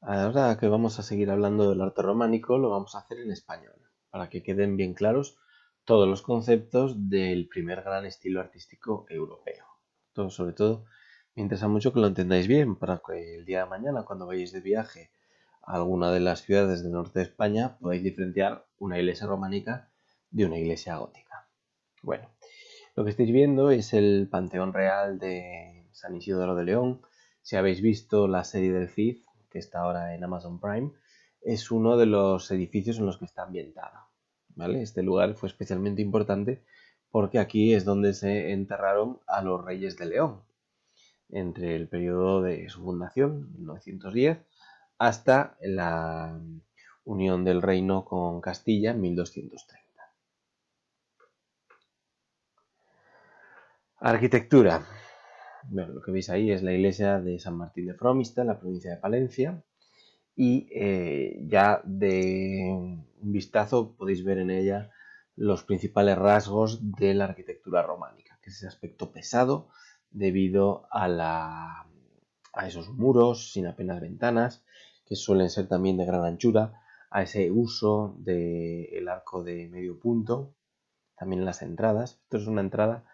Ahora que vamos a seguir hablando del arte románico, lo vamos a hacer en español, para que queden bien claros todos los conceptos del primer gran estilo artístico europeo. Todo, sobre todo, me interesa mucho que lo entendáis bien, para que el día de mañana, cuando vayáis de viaje a alguna de las ciudades del norte de España, podáis diferenciar una iglesia románica de una iglesia gótica. Bueno, lo que estáis viendo es el Panteón Real de San Isidoro de León. Si habéis visto la serie del Cid, que está ahora en Amazon Prime, es uno de los edificios en los que está ambientada. ¿Vale? Este lugar fue especialmente importante porque aquí es donde se enterraron a los reyes de León, entre el periodo de su fundación, 1910, hasta la unión del reino con Castilla en 1230. Arquitectura. Bueno, lo que veis ahí es la iglesia de San Martín de Fromista, en la provincia de Palencia, y ya de un vistazo podéis ver en ella los principales rasgos de la arquitectura románica, que es ese aspecto pesado debido a esos muros sin apenas ventanas, que suelen ser también de gran anchura, a ese uso del arco de medio punto, también en las entradas. Esto es una entrada,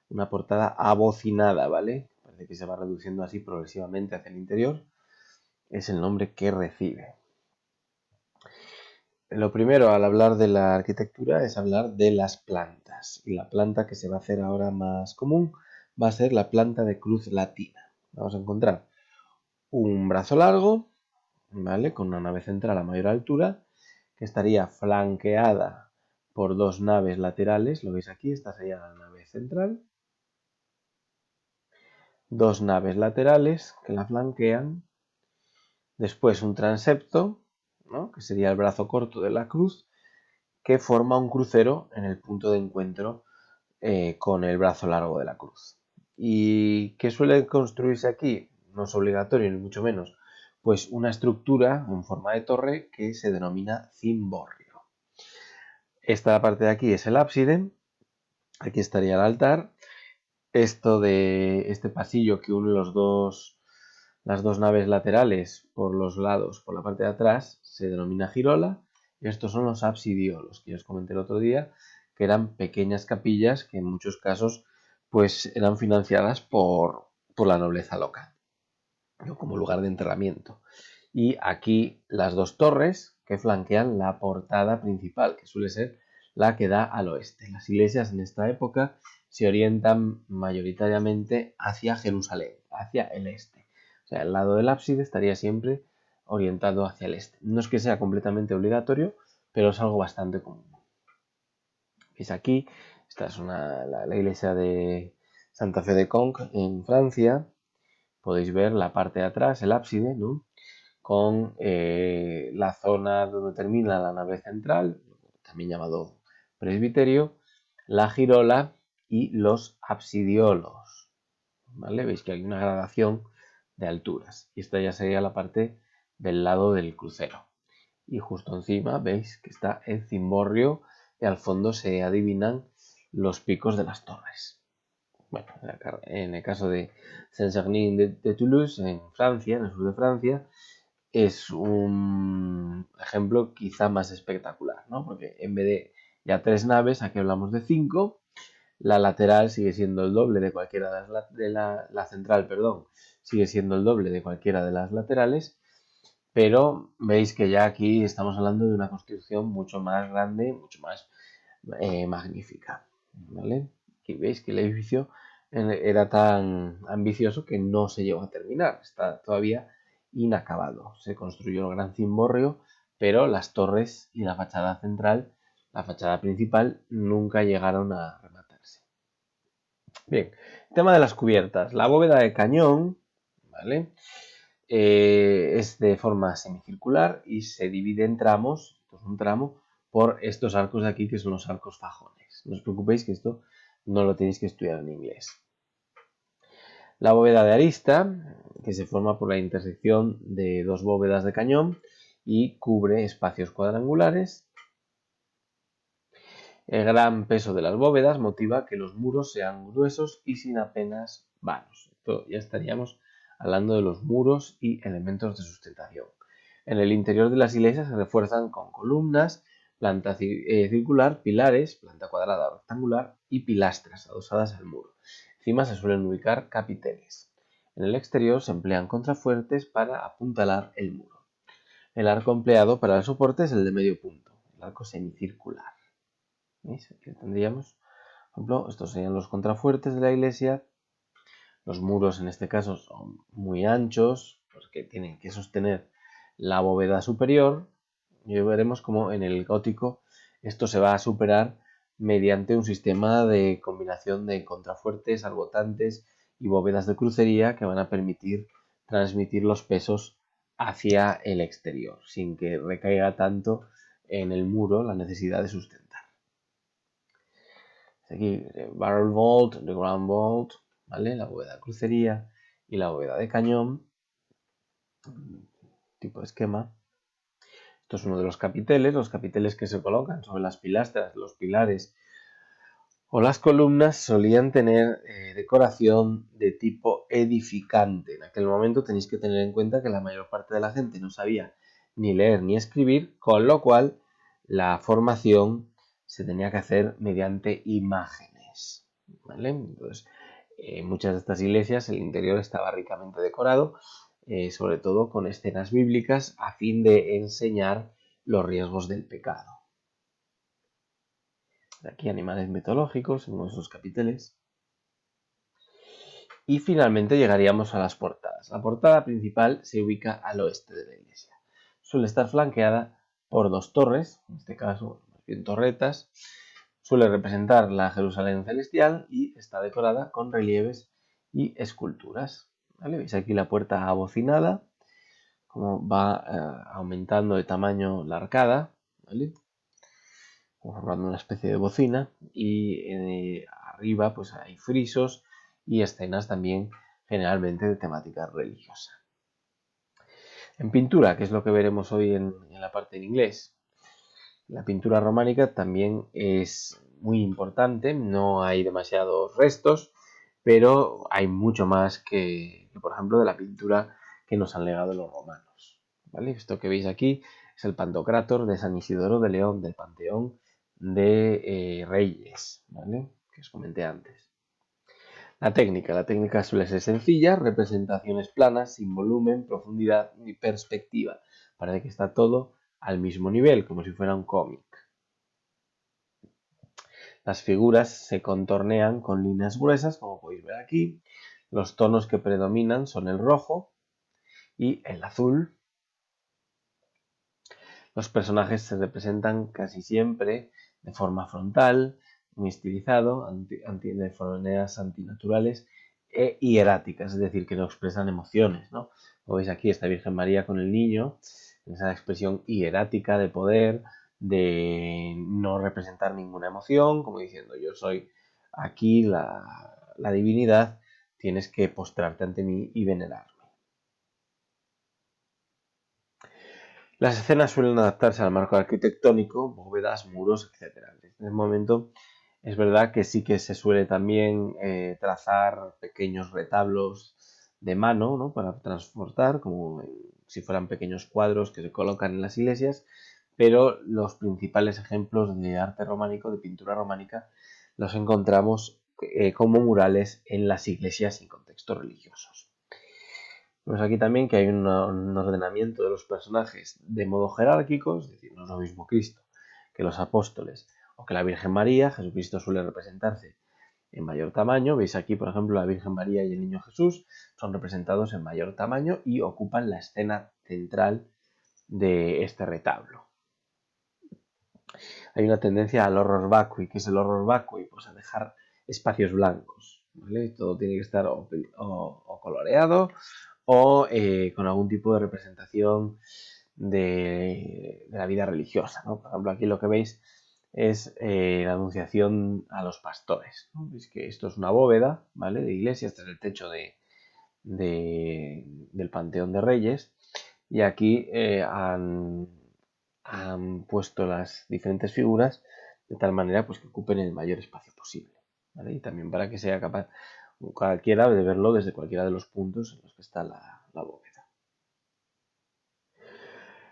una portada abocinada, ¿vale? Parece que se va reduciendo así progresivamente hacia el interior. Es el nombre que recibe. Lo primero al hablar de la arquitectura es hablar de las plantas. Y la planta que se va a hacer ahora más común va a ser la planta de cruz latina. Vamos a encontrar un brazo largo, ¿vale? Con una nave central a mayor altura, que estaría flanqueada por dos naves laterales. Lo veis aquí, esta sería la nave central. Dos naves laterales que la flanquean. Después un transepto, ¿no? Que sería el brazo corto de la cruz, que forma un crucero en el punto de encuentro con el brazo largo de la cruz. ¿Y qué suele construirse aquí? No es obligatorio ni mucho menos. Pues una estructura en forma de torre que se denomina cimborrio. Esta parte de aquí es el ábside. Aquí estaría el altar. Esto de este pasillo que une las dos naves laterales por los lados, por la parte de atrás, se denomina girola. Y estos son los absidiolos, que os comenté el otro día, que eran pequeñas capillas que en muchos casos pues eran financiadas por la nobleza local, ¿no? Como lugar de enterramiento. Y aquí las dos torres que flanquean la portada principal, que suele ser la que da al oeste. Las iglesias en esta época se orientan mayoritariamente hacia Jerusalén, hacia el este. O sea, el lado del ábside estaría siempre orientado hacia el este. No es que sea completamente obligatorio, pero es algo bastante común. ¿Veis aquí? Esta es la iglesia de Santa Fe de Conques en Francia. Podéis ver la parte de atrás, el ábside, ¿no? Con la zona donde termina la nave central, también llamado presbiterio, la girola y los absidiolos. ¿Vale? Veis que hay una gradación de alturas. Y esta ya sería la parte del lado del crucero. Y justo encima veis que está el cimborrio y al fondo se adivinan los picos de las torres. Bueno, en el caso de Saint-Sernin de Toulouse, en Francia, en el sur de Francia, es un ejemplo quizá más espectacular, ¿no? Porque en vez de ya tres naves, aquí hablamos de cinco, la lateral sigue siendo el doble de cualquiera de la central, perdón, sigue siendo el doble de cualquiera de las laterales, pero veis que ya aquí estamos hablando de una construcción mucho más grande, mucho más magnífica, ¿vale? Aquí veis que el edificio era tan ambicioso que no se llegó a terminar, está todavía inacabado. Se construyó el gran cimborrio, pero las torres y la fachada central, la fachada principal, nunca llegaron a rematarse. Bien, tema de las cubiertas. La bóveda de cañón, ¿vale? Es de forma semicircular y se divide en tramos, esto es un tramo, por estos arcos de aquí que son los arcos fajones. No os preocupéis que esto no lo tenéis que estudiar en inglés. La bóveda de arista, que se forma por la intersección de dos bóvedas de cañón y cubre espacios cuadrangulares. El gran peso de las bóvedas motiva que los muros sean gruesos y sin apenas vanos. Esto ya estaríamos hablando de los muros y elementos de sustentación. En el interior de las iglesias se refuerzan con columnas, planta circular, pilares, planta cuadrada o rectangular y pilastras adosadas al muro. Encima se suelen ubicar capiteles. En el exterior se emplean contrafuertes para apuntalar el muro. El arco empleado para el soporte es el de medio punto, el arco semicircular. ¿Veis? Aquí tendríamos, por ejemplo, estos serían los contrafuertes de la iglesia. Los muros en este caso son muy anchos, porque tienen que sostener la bóveda superior. Y veremos cómo en el gótico esto se va a superar mediante un sistema de combinación de contrafuertes, arbotantes y bóvedas de crucería que van a permitir transmitir los pesos hacia el exterior, sin que recaiga tanto en el muro la necesidad de sustentar. Aquí, barrel vault, the ground vault, ¿vale? La bóveda de crucería y la bóveda de cañón, tipo de esquema. Esto es uno de los capiteles que se colocan sobre las pilastras, los pilares o las columnas solían tener decoración de tipo edificante. En aquel momento tenéis que tener en cuenta que la mayor parte de la gente no sabía ni leer ni escribir, con lo cual la formación se tenía que hacer mediante imágenes, ¿vale? Entonces, en muchas de estas iglesias el interior estaba ricamente decorado, sobre todo con escenas bíblicas a fin de enseñar los riesgos del pecado. Aquí animales mitológicos en uno de esos capiteles. Y finalmente llegaríamos a las portadas. La portada principal se ubica al oeste de la iglesia. Suele estar flanqueada por dos torres, en este caso más bien torretas. Suele representar la Jerusalén celestial y está decorada con relieves y esculturas. ¿Vale? Veis aquí la puerta abocinada, como va aumentando de tamaño la arcada, ¿vale? Formando una especie de bocina, y arriba pues hay frisos y escenas también generalmente de temática religiosa. En pintura, que es lo que veremos hoy en la parte en inglés, la pintura románica también es muy importante, no hay demasiados restos, pero hay mucho más que por ejemplo de la pintura que nos han legado los romanos, ¿vale? Esto que veis aquí es el Pantocrátor de San Isidoro de León, del Panteón de Reyes, ¿vale? Que os comenté antes. La técnica suele ser sencilla, representaciones planas, sin volumen, profundidad ni perspectiva. Parece que está todo al mismo nivel, como si fuera un cómic. Las figuras se contornean con líneas gruesas, como podéis ver aquí. Los tonos que predominan son el rojo y el azul. Los personajes se representan casi siempre de forma frontal, muy estilizado, de maneras antinaturales e hieráticas, es decir, que no expresan emociones, ¿no? Como veis aquí, esta Virgen María con el niño, esa expresión hierática de poder, de no representar ninguna emoción, como diciendo, yo soy aquí la divinidad, tienes que postrarte ante mí y venerarme. Las escenas suelen adaptarse al marco arquitectónico, bóvedas, muros, etc. En este momento es verdad que sí que se suele también trazar pequeños retablos de mano, ¿no? Para transportar, como si fueran pequeños cuadros que se colocan en las iglesias, pero los principales ejemplos de arte románico, de pintura románica, los encontramos como murales en las iglesias en contextos religiosos. Vemos aquí también que hay un ordenamiento de los personajes de modo jerárquico, es decir, no es lo mismo Cristo que los apóstoles o que la Virgen María. Jesucristo suele representarse en mayor tamaño. Veis aquí, por ejemplo, la Virgen María y el Niño Jesús son representados en mayor tamaño y ocupan la escena central de este retablo. Hay una tendencia al horror vacui. ¿Qué es el horror vacui? Pues a dejar espacios blancos, ¿vale? Todo tiene que estar o coloreado o con algún tipo de representación de la vida religiosa, ¿no? Por ejemplo, aquí lo que veis es la anunciación a los pastores, ¿no? Veis que esto es una bóveda, ¿vale? De iglesia, este es el techo del Panteón de Reyes, y aquí han puesto las diferentes figuras de tal manera pues que ocupen el mayor espacio posible, ¿vale? Y también para que sea capaz cualquiera de verlo desde cualquiera de los puntos en los que está la bóveda.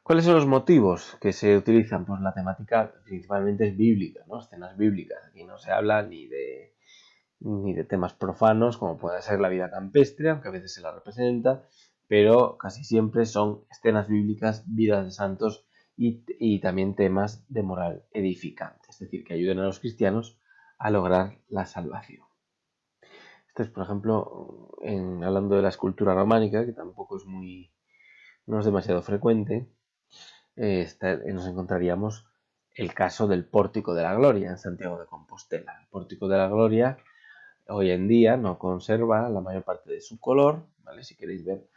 ¿Cuáles son los motivos que se utilizan? Pues la temática principalmente es bíblica, ¿no? Escenas bíblicas. Aquí no se habla ni de temas profanos, como puede ser la vida campestre, aunque a veces se la representa, pero casi siempre son escenas bíblicas, vidas de santos y también temas de moral edificante, es decir, que ayuden a los cristianos a lograr la salvación. Este es, por ejemplo, hablando de la escultura románica, que tampoco no es demasiado frecuente, nos encontraríamos el caso del Pórtico de la Gloria en Santiago de Compostela. El Pórtico de la Gloria hoy en día no conserva la mayor parte de su color, ¿vale? Si queréis ver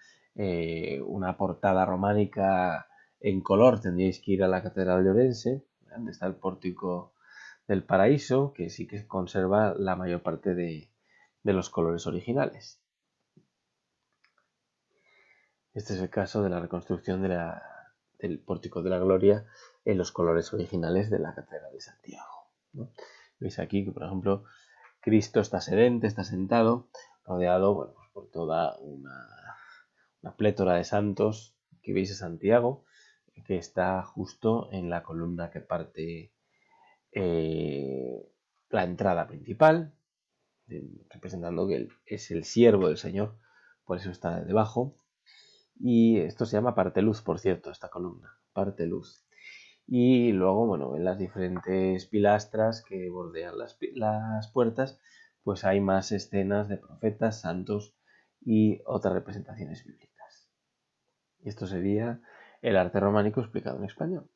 una portada románica en color, tendríais que ir a la Catedral de Orense, donde está el Pórtico del Paraíso, que sí que conserva la mayor parte de los colores originales. Este es el caso de la reconstrucción del Pórtico de la Gloria en los colores originales de la Catedral de Santiago, ¿no? Veis aquí que, por ejemplo, Cristo está sedente, está sentado, rodeado, bueno, pues por toda una plétora de santos que veis en Santiago, que está justo en la columna que parte la entrada principal, representando que es el siervo del Señor, por eso está debajo. Y esto se llama parte luz, por cierto, esta columna, parte luz. Y luego, bueno, en las diferentes pilastras que bordean las puertas, pues hay más escenas de profetas, santos y otras representaciones bíblicas. Y esto sería el arte románico explicado en español.